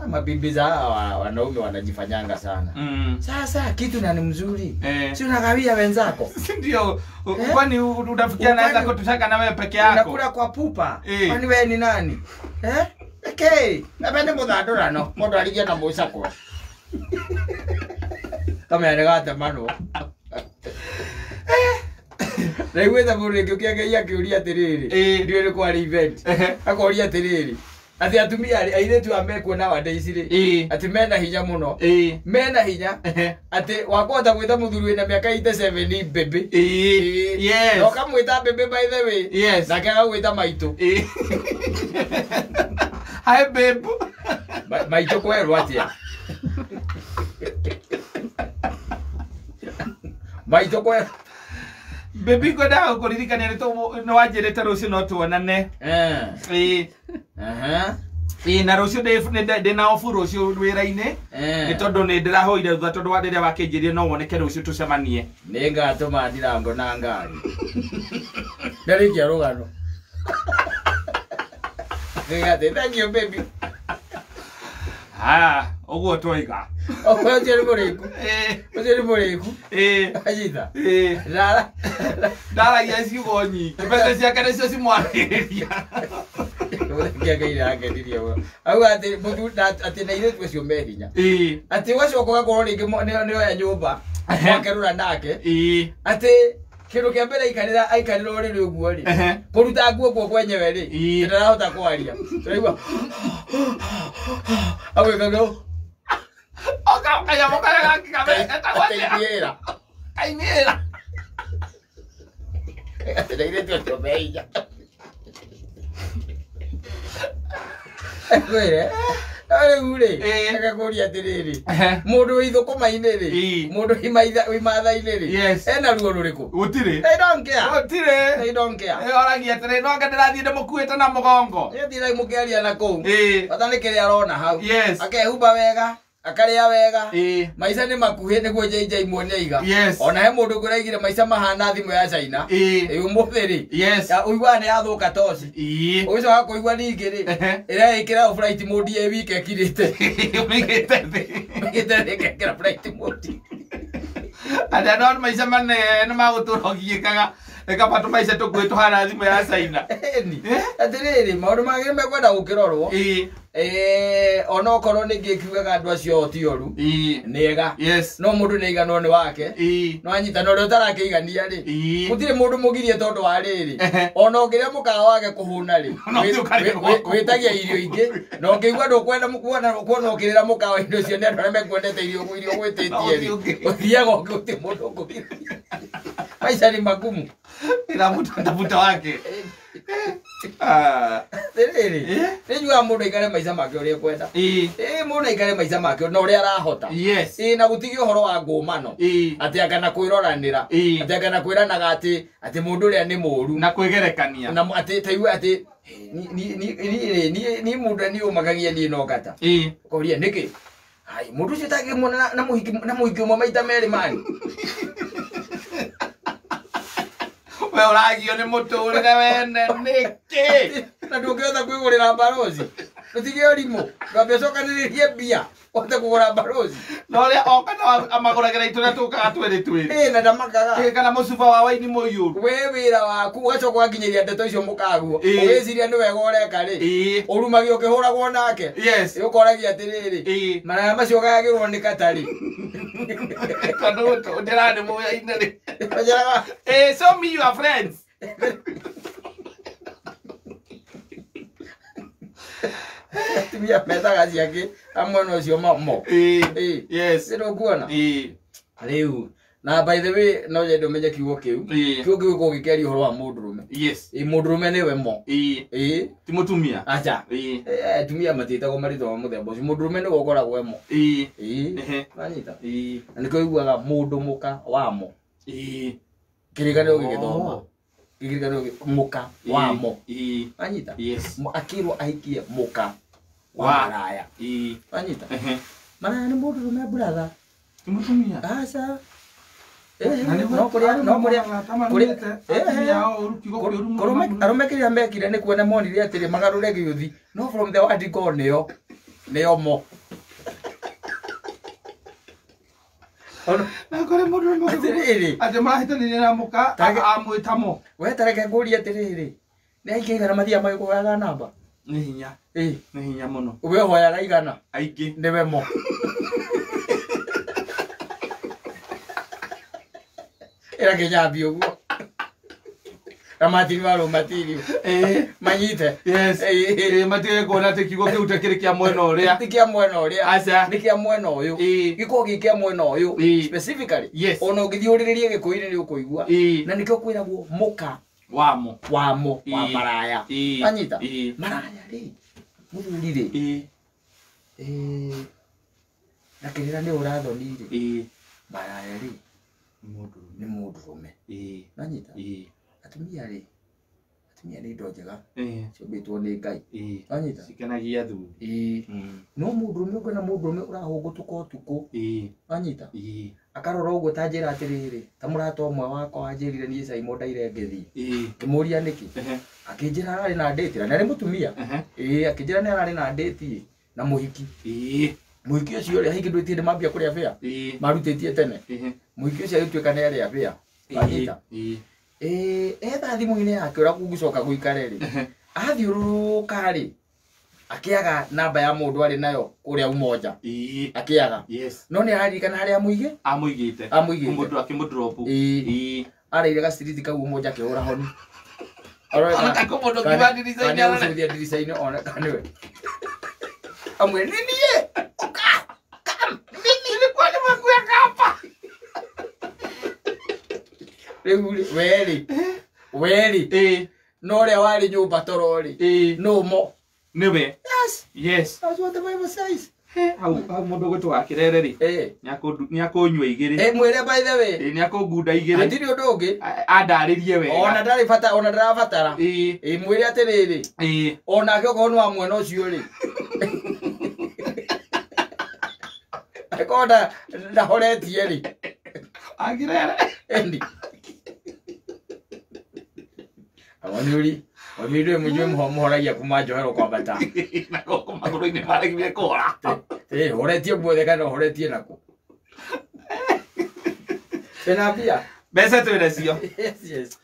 mabibi za wanaume wanajifanyanga sana. Sasa kitu na ni mzuri. Si unagawia wenzako. Si ndio? Kwani unafikia naweza kutushaka na wewe peke yako? Unakula kwa pupa. Kwani wewe ni nani? Okay. Napende mudadura no. Modo aligia na mbosa kwa. Kama yanegata mano. Na iweza bure kiukiaga yakiuria tiriri. Ndio ile kwa event. Akoria tiriri. Ati atumia airetu amekuo na wadays ri. Ati mena hinya muno. Mena hinya. Ati wakota gwita muthuri wina miaka 87 baby. Yes. No kamwita baby by the way. Yes. Na kaga gwita maitu. Hi babe. Maitu kwerwo atia. Maitu kwerwo. Baby go down ko ririkania no wanjirite rucio no tuonane. Na rucio de na ofu rucio wira-ini. Ni tondu ni ndirahoire thutha tondu wa rĩrĩa wakinjirie no woneke rucio tucemanie. Ni ngatuma ndirango na ngari. Ndarikia rugano. Thank you baby. Oguo twiga. Oguo tiri muriku. Tiri muriku. Ajita. Dala ciugo nyingi. Pesa ciake nicio cimwarĩrĩria. Ngiagaire akenirie wo. Au ati muthu ati na ile tucio mehinya. Ati wacoka gakorwo ringi ni oya nyumba. Akerura nake. Ati kindu kia mbere aikarira uriri uguo ri. Kuruta nguo kwa kwenyewe ri. Ndarahota kwaria. Turaigua. Awe kago. Kaya mokara kikabe atakwira. Kainira. Ati ile tucio mehinya. Kwere. Ale ure. Akakoria tiriri. Mundu withukuma-ini ri. Mundu imatha-ini ri. Ena ruo ruriku. Utire. They don't care. Utire. They don't care. Oragia tere no anga ndirathie ndamukuite na mugongo. Ni thira mukiaria na kuu. Watani kiri arona hau. Akehumba wega. Akaria wega. Maisha ni makuhi niguo JJ muone iga. Ona he mundu nguraigire maisha mahana thimu ya China. Umuthiri. Uigwa ni athuka toci. Uico wa kuigwa ningi ri. Ira ikira flight mode ye wike kirite. Migite thi. Migite ikira flight mode. Ada non maisha mane no maguturogiikaga. Eka patu maisha tukwitu hana thimu ya China. Atiriri maundu mangire mekwenda gukirorwo. Ono korwo ningikiugaga andu acio ti oru niga no mundu niga no ni wake no anyita no ri utarakiigania ri gutire mundu mugirie tondu wa riri ono ngiria mukawa wake kuhuna ri witagia irio ingi no ngigwa ndukwenda kuona ukirira mukawa indo cio ni andu aria mekwendete irio gwititie ri uthiaga uti mundu ngugiria maisha ni magumu ila mtu atafuta wake. Riri. Nijua mundu ikare maisha make uria kwenda. Mundu ikare maisha make no uria arahota. Na gutigi uhoro wa ngumano. Ati akana kwiroranira. Ati akana kwiranaga ati mundu uria ni muru na kwigerekania. Na ati taigua ati ni mundu ni umagagia ni no kata. Koria niki. Hai mundu ucio tagimona na muhiki umwe maita meri mani. We uragio ni muturire wene niki na ndungihota kwigurira barozi utige urimu ngabecokaniririe mbia ote kugura barozi no ria oka na amaguragira ituna tukaga twiri na ndamakaga kana mucuba wa waini muiyuru we wira waku ugacoka wakinyiria ndeto icio mukaguo ugiciria ni wega ureka ri urumagio ukihuragwo nake ukoragia atiriri maraya macio gagirwo ni katari kandu ndirani muya-ini ri show me your friends. Tumia metaga ciake amwe no cio mo. Ndio kuona. Riu na by the way no je ndomenye kiugo kiu. Kiugo kiu ko gikeri horo wa mundurume. Mundurume niwe mo. Ti mutumia. Acha. Tumia matitago marito wa muthembo. Mundurume ni gokoragwo mo. Manyita. Na niko iguaga mundu muka wa mo. Kirikanio gigithoma. Kirikanio muka wa mo. Manyita. Akirwo aikie muka wa maraya. Manyita. Maraya ni mundurume brother. Ti mutumia. Acha. Arume kiria mekire ni kuona monire atiri magarure giyuthi no from the word go nio nä omo na kore mundu no ate marahitanirie na muka amwitamo wetareke nguria atiriri nä aingä igana mathia magä kå hoyaga namba nä hinya nä hinya muno we hoyaga igana aingä nä we mo era kä nyambi å guo na matiri warå matiri manyite matige kuona atä kiugo kä u tä kä rä kä a mwena å rä a ti kä a mwena å rä a aca nä kä a mwena å yå gä korwo gä kä a mwena å yå specifically ona å ngä thiä å rä rä rie gä kå inä nä å kå igua na nä kä o kwä ragwo må ka wamo wa maraya anyita maraya rä må thuri rä na kä rä ra nä å rathoni rä maraya rä nä må ndå rå me nanyita atumia rä indo njega ciũmbĩtwo nĩ Ngai anyita cikenagia athuri no mũndũ ũmwe kwĩna mũndũ ũmwe ũrahũngũtũka ũtukũ anyita akarora ũguo ta njĩra atĩrĩrĩ ta mũrata ũmwe wakwa anjĩrire niĩ Simon Ndaire ngĩthiĩ ngĩmũria nĩkĩ akĩnjĩra ararĩ na ndĩti na nĩ mũtumia akĩnjĩra nĩ ararĩ na ndĩti na mũhiki mũhiki ũcio rĩ ahingĩndwĩtie nĩ mambia kũrĩa bĩa marutĩtie tene mũhiki ũcio agĩtuĩka nĩ arĩa bĩa anyita etha thimũ-inĩ yake ũrĩa kũngĩcoka gũikare rĩ athiũrũrũka rĩ akĩaga namba ya mũndũ arĩ nayo kũrĩa Umoja akĩaga no nĩ araririkana harĩa amũigĩte mũndũ akĩmũdrop araire gaciriti kau Umoja akĩhũra honi ona mũndũ kiuma ndirica-inĩ ndirica-inĩ ona kanĩwe amwe nĩ niĩ nilikuwa nimekuya hapa weri no ũrĩa warĩ nyũmba toro rĩ no mo niwe yes that's what the Bible says hau mũndũ gwĩtwo Wakĩrere rĩ nĩakũnyua igĩrĩ mwĩre by the way nĩakũngunda igĩrĩ hatirĩ ũndũ ũngĩ andarĩrie wega ona ndarĩ bata ona ndarabatara mwĩre atĩrĩrĩ onake okorwo nĩ wa mwena ũcio rĩ akorwo ndahoretie rĩ Wakĩrere endi awaniuri wamĩndũ mũjue mũhoragia kuma njohero kwambata na gũkũ magũrũ-inĩ maregire kũhora horetie guothe kana horetie naku tena pia mbeca twĩna cio yes